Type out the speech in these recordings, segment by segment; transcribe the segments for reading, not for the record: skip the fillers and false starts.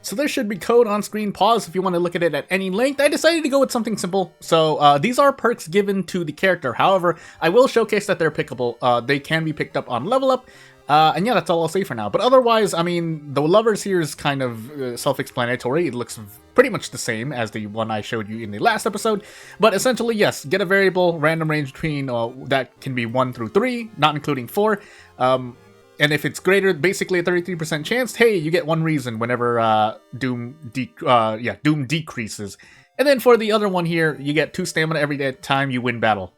So there should be code on screen. Pause if you want to look at it at any length. I decided to go with something simple. So these are perks given to the character. However, I will showcase that they're pickable. They can be picked up on level up. And yeah, that's all I'll say for now. But otherwise, I mean, the lovers here is kind of self-explanatory. It looks pretty much the same as the one I showed you in the last episode. But essentially, yes, get a variable, random range between, that can be 1 through 3, not including 4. And if it's greater, basically a 33% chance, hey, you get 1 reason whenever Doom decreases. And then for the other one here, you get 2 stamina every time you win battle.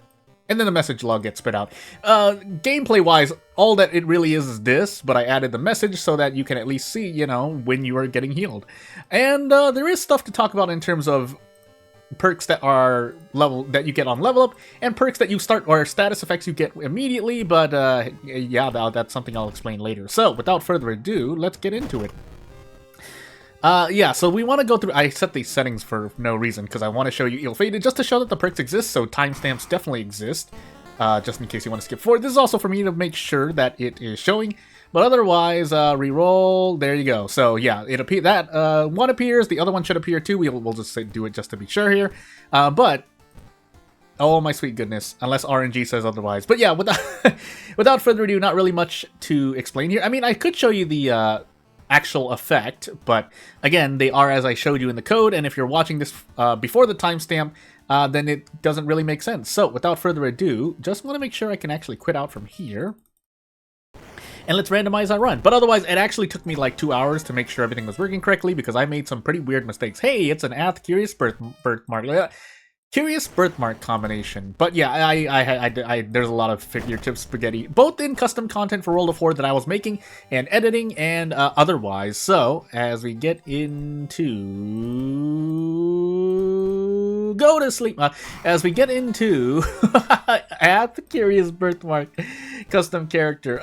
And then the message log gets spit out. Gameplay-wise, all that it really is this, but I added the message so that you can at least see, you know, when you are getting healed. And there is stuff to talk about in terms of perks that are that you get on level up, and perks that you start, or status effects you get immediately, but yeah, that's something I'll explain later. So, without further ado, let's get into it. Yeah, so we want to go through, I set these settings for no reason, because I want to show you ill-fated, just to show that the perks exist, so timestamps definitely exist, just in case you want to skip forward. This is also for me to make sure that it is showing, but otherwise, reroll, there you go. So yeah, that one appears, the other one should appear too. We'll just do it just to be sure here, but oh my sweet goodness, unless RNG says otherwise. But yeah, without further ado, not really much to explain here. I mean, I could show you the actual effect, but again, they are as I showed you in the code, and if you're watching this before the timestamp, then it doesn't really make sense. So without further ado, just want to make sure I can actually quit out from here. And let's randomize our run. But otherwise, it actually took me like 2 hours to make sure everything was working correctly, because I made some pretty weird mistakes. Hey, it's an Curious birthmark. Curious birthmark combination. But yeah, there's a lot of figurative spaghetti, both in custom content for World of War that I was making and editing and otherwise. So as we get into go to sleep, as we get into at the Curious birthmark custom character.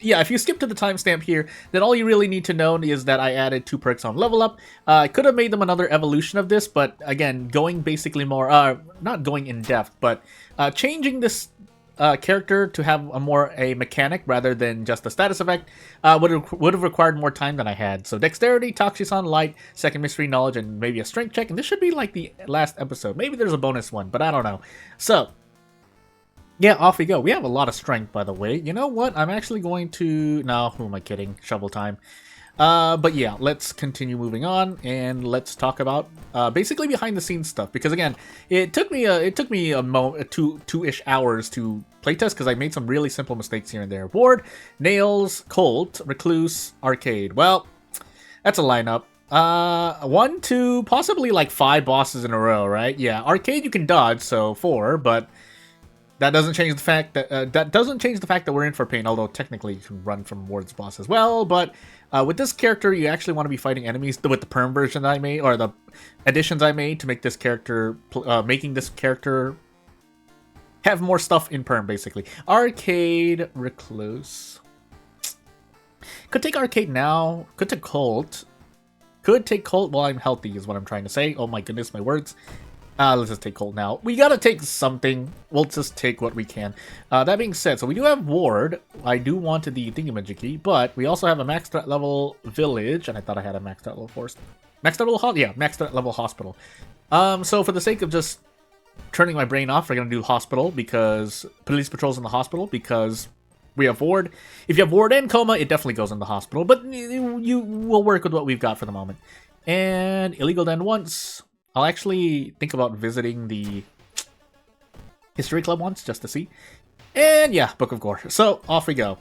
Yeah, if you skip to the timestamp here, then all you really need to know is that I added 2 perks on level up. I could have made them another evolution of this, but again, going basically more, not going in depth, but changing this character to have a mechanic rather than just a status effect would have required more time than I had. So dexterity, Toxicon, light, second mystery knowledge, and maybe a strength check. And this should be like the last episode. Maybe there's a bonus one, but I don't know. So yeah, off we go. We have a lot of strength, by the way. You know what? I'm actually going to... No, who am I kidding? Shovel time. But yeah, let's continue moving on, and let's talk about basically behind-the-scenes stuff. Because again, it took me two-ish hours to playtest, because I made some really simple mistakes here and there. Ward, Nails, Colt, Recluse, Arcade. Well, that's a lineup. 1, 2, possibly like 5 bosses in a row, right? Yeah, Arcade you can dodge, so 4, but... That doesn't change the fact that we're in for pain, although technically you can run from Ward's boss as well. But with this character, you actually want to be fighting enemies with the perm version that I made, or the additions I made to make this character, making this character have more stuff in perm, basically. Arcade, Recluse. Could take Arcade now. Could take Colt. Could take Colt while I'm healthy, is what I'm trying to say. Oh my goodness, my words. Let's just take Colt now. We gotta take something. We'll just take what we can. That being said, so we do have Ward. I do want the thingamajiggy, but we also have a max threat level village, and I thought I had a max threat level force. Max threat level, yeah, max threat level hospital. So for the sake of just turning my brain off, we're gonna do hospital, because police patrols in the hospital, because we have Ward. If you have Ward and Coma, it definitely goes in the hospital, but you will work with what we've got for the moment. And illegal den once. I'll actually think about visiting the History Club once, just to see. And yeah, Book of Gore. So, off we go.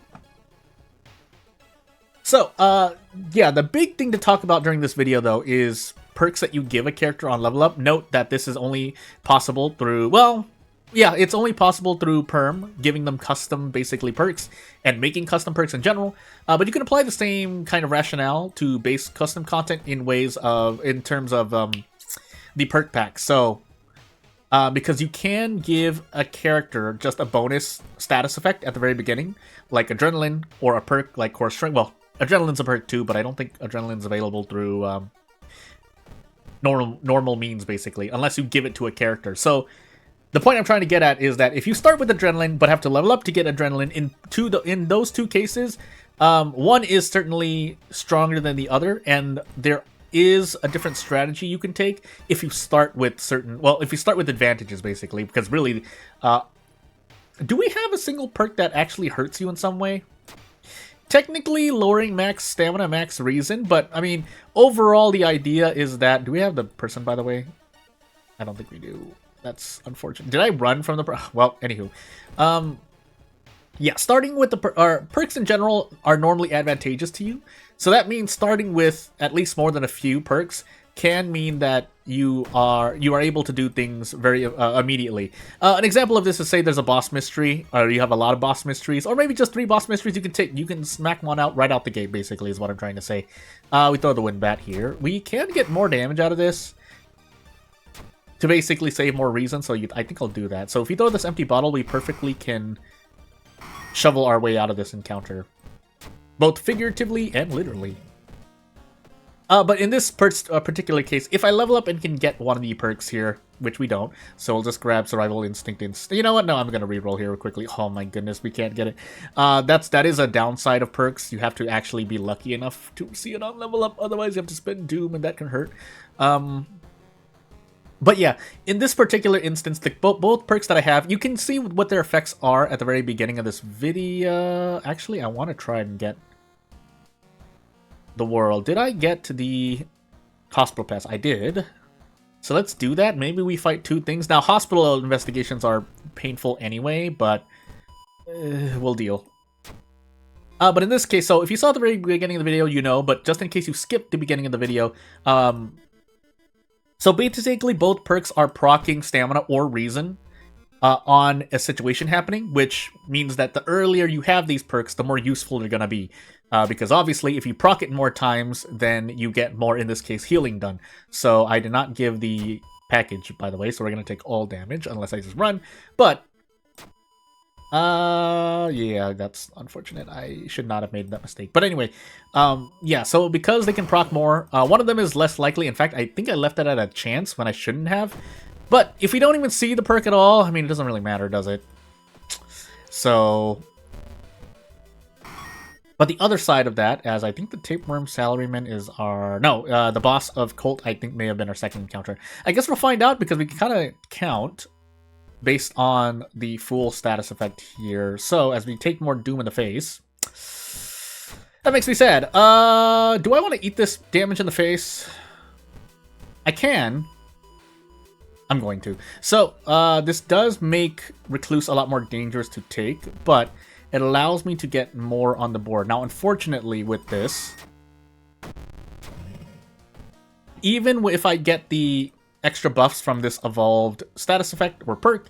So, yeah, the big thing to talk about during this video, though, is perks that you give a character on level up. Note that this is only possible through, well, yeah, it's only possible through perm, giving them custom, basically, perks, and making custom perks in general. But you can apply the same kind of rationale to base custom content in terms of the perk pack. So because you can give a character just a bonus status effect at the very beginning, like adrenaline, or a perk like core strength. Well, adrenaline's a perk too, but I don't think adrenaline's available through normal means, basically, unless you give it to a character. So the point I'm trying to get at is that if you start with adrenaline but have to level up to get adrenaline, in those two cases, one is certainly stronger than the other, and they're is a different strategy you can take if you start with if you start with advantages, basically, because really, do we have a single perk that actually hurts you in some way? Technically, lowering max stamina, max reason, but, I mean, overall, the idea is that... Do we have the person, by the way? I don't think we do. That's unfortunate. Did I run from the... Well, anywho. Yeah, starting with the... perks in general are normally advantageous to you. So that means starting with at least more than a few perks can mean that you are able to do things very immediately. An example of this is, say there's a boss mystery, or you have a lot of boss mysteries, or maybe just 3 boss mysteries you can take. You can smack one out right out the gate, basically, is what I'm trying to say. We throw the wind bat here. We can get more damage out of this to basically save more reason, so I think I'll do that. So if you throw this empty bottle, we perfectly can shovel our way out of this encounter, both figuratively and literally. But in this particular case, if I level up and can get one of the perks here, which we don't, so we'll just grab Survival Instinct. You know what? No, I'm going to reroll here quickly. Oh my goodness, we can't get it. That is a downside of perks. You have to actually be lucky enough to see it on level up. Otherwise, you have to spend Doom, and that can hurt. But yeah, in this particular instance, both perks that I have, you can see what their effects are at the very beginning of this video. Actually, I want to try and get the world. Did I get to the hospital pass? I did. So let's do that. Maybe we fight 2 things. Now, hospital investigations are painful anyway, but we'll deal. But in this case, so if you saw the very beginning of the video, you know, but just in case you skipped the beginning of the video, so basically both perks are proccing stamina or reason on a situation happening, which means that the earlier you have these perks, the more useful they're going to be. Because obviously, if you proc it more times, then you get more, in this case, healing done. So I did not give the package, by the way, so we're going to take all damage, unless I just run. But, yeah, that's unfortunate. I should not have made that mistake. But anyway, yeah, so because they can proc more, one of them is less likely. In fact, I think I left it at a chance when I shouldn't have. But if we don't even see the perk at all, I mean, it doesn't really matter, does it? So... But the other side of that, as I think the Tapeworm Salaryman is our... No, the boss of Colt, I think, may have been our second encounter. I guess we'll find out, because we can kind of count based on the full status effect here. So, as we take more Doom in the face... That makes me sad. Do I want to eat this damage in the face? I can. I'm going to. So, this does make Recluse a lot more dangerous to take, but... It allows me to get more on the board. Now, unfortunately, with this, even if I get the extra buffs from this evolved status effect or perk,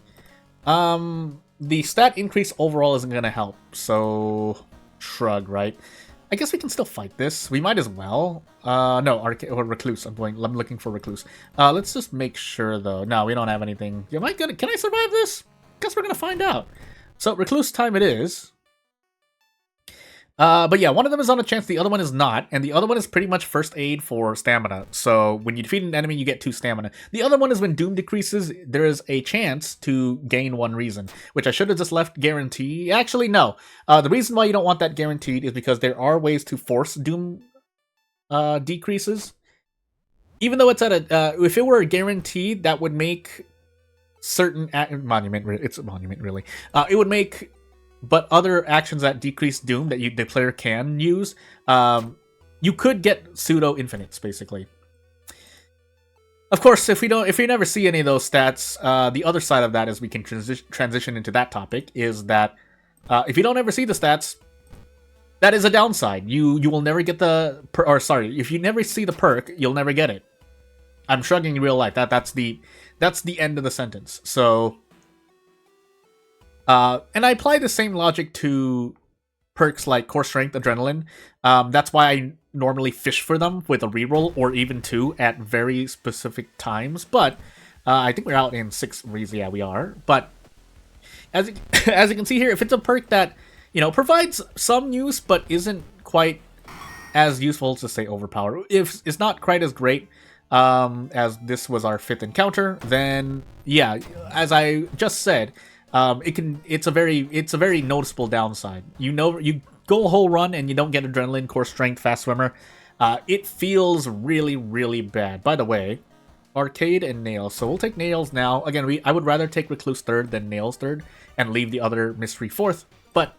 the stat increase overall isn't going to help. So, shrug, right? I guess we can still fight this. We might as well. No, or Recluse. I'm looking for Recluse. Let's just make sure, though. No, we don't have anything. Can I survive this? Guess we're going to find out. So, Recluse time it is. But yeah, one of them is on a chance, the other one is not, and the other one is pretty much first aid for stamina. So, when you defeat an enemy, you get 2 stamina. The other one is when Doom decreases, there is a chance to gain 1 reason, which I should have just left guarantee. Actually, no. The reason why you don't want that guaranteed is because there are ways to force Doom decreases. Even though it's at a... if it were guaranteed, that would make... certain it's a monument really. It would make, but other actions that decrease Doom that the player can use, you could get pseudo infinites basically. Of course, if we never see any of those stats, the other side of that is we can transition into that topic is that if you don't ever see the stats, that is a downside. You will never get the if you never see the perk, you'll never get it. I'm shrugging in real life. That's the end of the sentence. So, and I apply the same logic to perks like Core Strength, Adrenaline. That's why I normally fish for them with a reroll or even 2 at very specific times. But I think we're out in 6 reasons. Yeah, we are. But as you can see here, if it's a perk that provides some use but isn't quite as useful to say overpowered, if it's not quite as great. As this was our 5th encounter, then yeah, as I just said, it's a very noticeable downside. You go a whole run and you don't get Adrenaline, Core Strength, Fast Swimmer. It feels really, really bad. By the way, Arcade and Nails. So we'll take Nails now. Again, I would rather take Recluse third than Nails third and leave the other Mystery fourth. But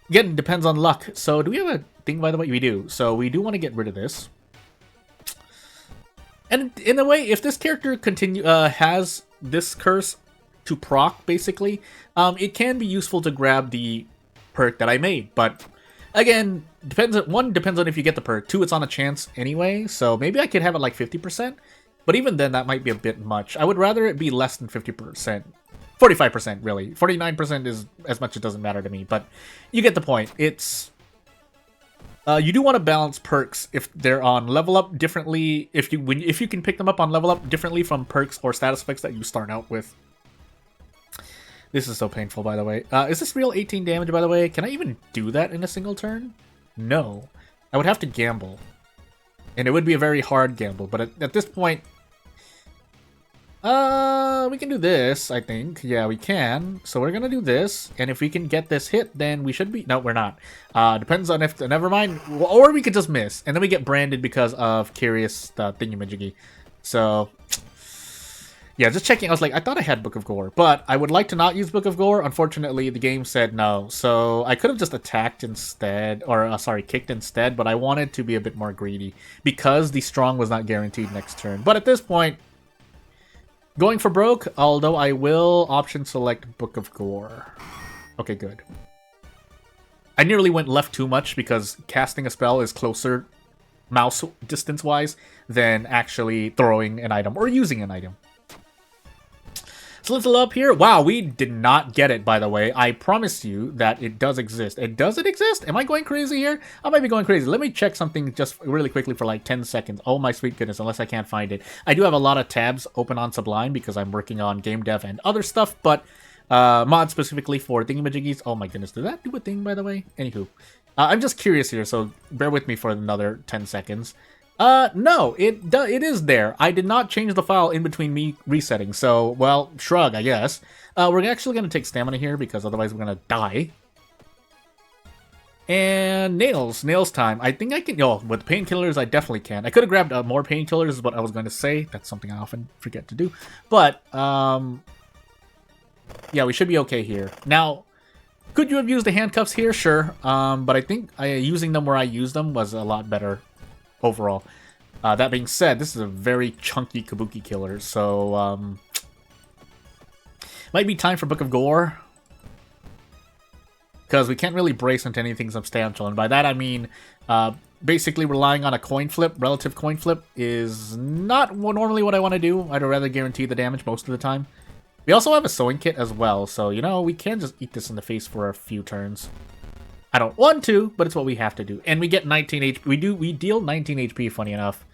again, it depends on luck. So do we have a thing, by the way? We do. So we do want to get rid of this. And in a way, if this character has this curse to proc, basically, it can be useful to grab the perk that I made. But again, depends on if you get the perk. 2, it's on a chance anyway. So maybe I could have it like 50%. But even then, that might be a bit much. I would rather it be less than 50%. 45%, really. 49% is as much, it doesn't matter to me. But you get the point. It's... you do want to balance perks if they're on level up differently. If you can pick them up on level up differently from perks or status effects that you start out with. This is so painful, by the way. Is this real 18 damage, by the way? Can I even do that in a single turn? No. I would have to gamble. And it would be a very hard gamble. But at this point... we can do this, I think. Yeah, we can. So we're gonna do this. And if we can get this hit, then we should be... No, we're not. Depends on if... Never mind. Or we could just miss. And then we get branded because of Curious thingamajiggy. So... Yeah, just checking. I was like, I thought I had Book of Gore, but I would like to not use Book of Gore. Unfortunately, the game said no, so I could have just attacked instead, or sorry, kicked instead, but I wanted to be a bit more greedy because the strong was not guaranteed next turn. But at this point, going for broke, although I will option select Book of Gore. Okay, good. I nearly went left too much because casting a spell is closer mouse distance-wise than actually throwing an item or using an item. So let's look up here. Wow, we did not get it, by the way. I promise you that it does exist. Does it exist? Am I going crazy here? I might be going crazy. Let me check something just really quickly for like 10 seconds. Oh my sweet goodness, unless I can't find it. I do have a lot of tabs open on Sublime because I'm working on game dev and other stuff, but mod specifically for thingamajiggies. Oh my goodness, did that do a thing, by the way? Anywho, I'm just curious here, so bear with me for another 10 seconds. No, it is there. I did not change the file in between me resetting, so, well, shrug, I guess. We're actually going to take stamina here, because otherwise we're going to die. And nails time. I think I can, with painkillers, I definitely can. I could have grabbed more painkillers, is what I was going to say. That's something I often forget to do. But, yeah, we should be okay here. Now, could you have used the handcuffs here? Sure. But I think using them where I used them was a lot better overall. That being said, this is a very chunky Kabuki killer, so might be time for Book of Gore, because we can't really brace into anything substantial, and by that I mean basically relying on a coin flip. Relative coin flip is not normally what I want to do. I'd rather guarantee the damage most of the time. We also have a sewing kit as well, so we can just eat this in the face for a few turns. I don't want to, but it's what we have to do. And we get 19 HP. We deal 19 HP, funny enough.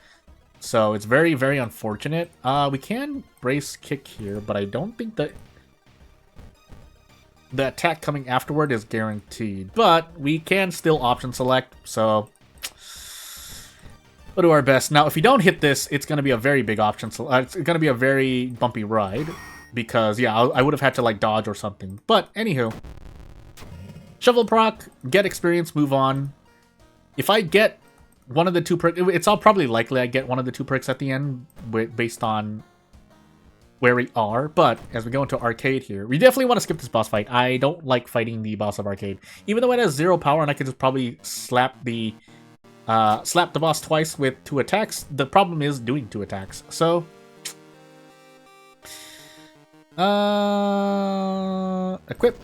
So it's very, very unfortunate. We can brace kick here, but I don't think that the attack coming afterward is guaranteed. But we can still option select, so we'll do our best. Now, if we don't hit this, it's going to be a very big option. It's going to be a very bumpy ride because, yeah, I would have had to, like, dodge or something. But, anywho. Shovel proc, get experience, move on. If I get one of the two perks, it's all probably likely I get one of the two perks at the end based on where we are. But as we go into Arcade here, we definitely want to skip this boss fight. I don't like fighting the boss of Arcade. Even though it has 0 power and I could just probably slap the boss twice with 2 attacks, the problem is doing 2 attacks. So, equip.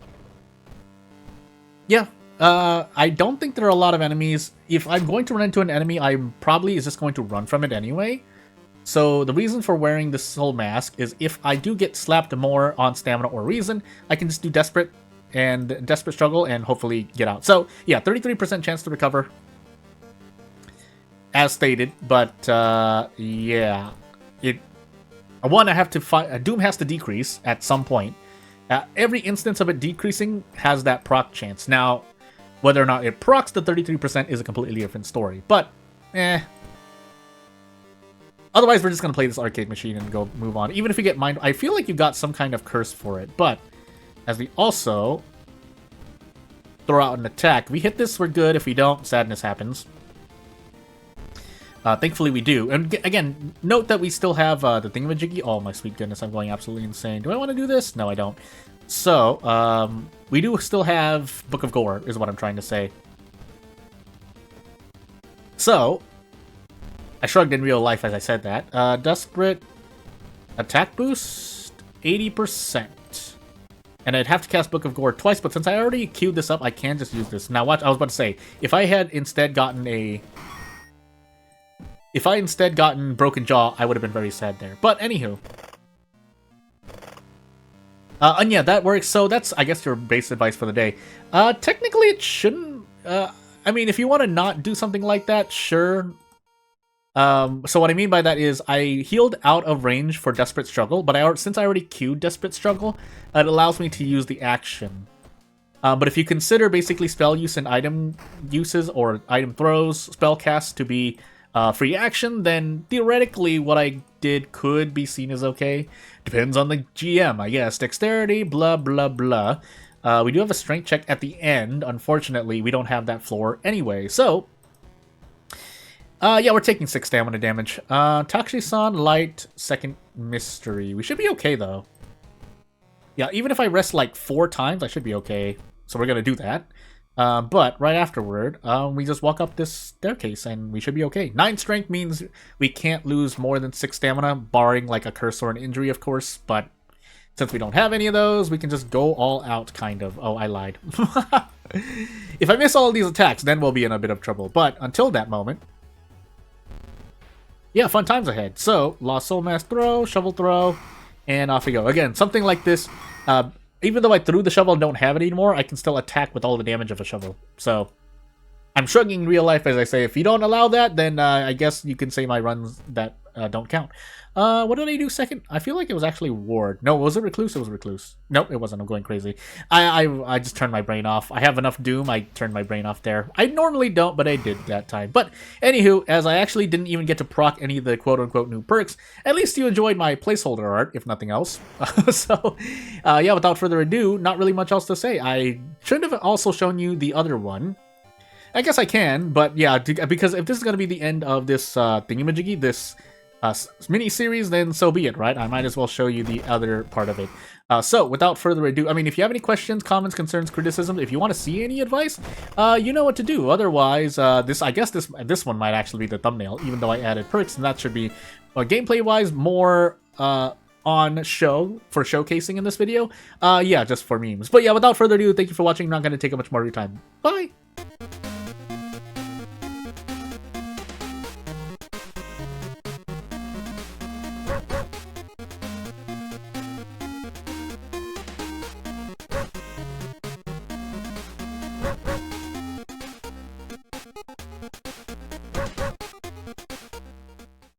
Yeah, I don't think there are a lot of enemies. If I'm going to run into an enemy, I'm probably is just going to run from it anyway. So the reason for wearing this soul mask is if I do get slapped more on stamina or reason, I can just do desperate struggle and hopefully get out. So yeah, 33% chance to recover, as stated. But yeah, I have to fight. Doom has to decrease at some point. Every instance of it decreasing has that proc chance. Now, whether or not it procs the 33% is a completely different story. But, otherwise, we're just going to play this arcade machine and go move on. Even if we get mind... I feel like you got some kind of curse for it. But, as we also throw out an attack. If we hit this, we're good. If we don't, sadness happens. Thankfully we do. And again, note that we still have the thingamajiggy. Oh my sweet goodness, I'm going absolutely insane. Do I want to do this? No, I don't. So, we do still have Book of Gore, is what I'm trying to say. So, I shrugged in real life as I said that. Desperate attack boost, 80%. And I'd have to cast Book of Gore twice, but since I already queued this up, I can just use this. Now watch, I was about to say, if I had instead gotten Broken Jaw, I would have been very sad there. But anywho. And yeah, that works. So that's, I guess, your base advice for the day. Technically, it shouldn't... I mean, if you want to not do something like that, sure. So what I mean by that is I healed out of range for Desperate Struggle, but since I already queued Desperate Struggle, it allows me to use the action. But if you consider basically spell use and item uses or item throws, spell casts to be free action, then theoretically what I did could be seen as okay. Depends on the GM, I guess. Dexterity, blah, blah, blah. We do have a strength check at the end. Unfortunately, we don't have that floor anyway. So, yeah, we're taking 6 stamina damage. Takushi-san, light, second mystery. We should be okay, though. Yeah, even if I rest like 4 times, I should be okay. So we're going to do that. But right afterward, we just walk up this staircase and we should be okay. 9 strength means we can't lose more than 6 stamina, barring like a curse or an injury, of course. But since we don't have any of those, we can just go all out, kind of. Oh, I lied. If I miss all of these attacks, then we'll be in a bit of trouble. But until that moment, yeah, fun times ahead. So, Lost Soul Mass throw, shovel throw, and off we go. Again, something like this, even though I threw the shovel and don't have it anymore, I can still attack with all the damage of a shovel. So, I'm shrugging in real life as I say, if you don't allow that, then I guess you can say my runs that don't count. What did I do second? I feel like it was actually Ward. No, was it Recluse? It was Recluse. Nope, it wasn't. I'm going crazy. I just turned my brain off. I have enough Doom. I turned my brain off there. I normally don't, but I did that time. But anywho, as I actually didn't even get to proc any of the quote-unquote new perks, at least you enjoyed my placeholder art, if nothing else. So, yeah, without further ado, not really much else to say. I should have also shown you the other one. I guess I can, but yeah, because if this is going to be the end of this thingamajiggy, this mini-series, then so be it, right? I might as well show you the other part of it. So, without further ado, I mean, if you have any questions, comments, concerns, criticisms, if you want to see any advice, you know what to do. Otherwise, I guess this one might actually be the thumbnail, even though I added perks, and that should be, gameplay-wise, more on show for showcasing in this video. Yeah, just for memes. But yeah, without further ado, thank you for watching. I'm not going to take up much more of your time. Bye!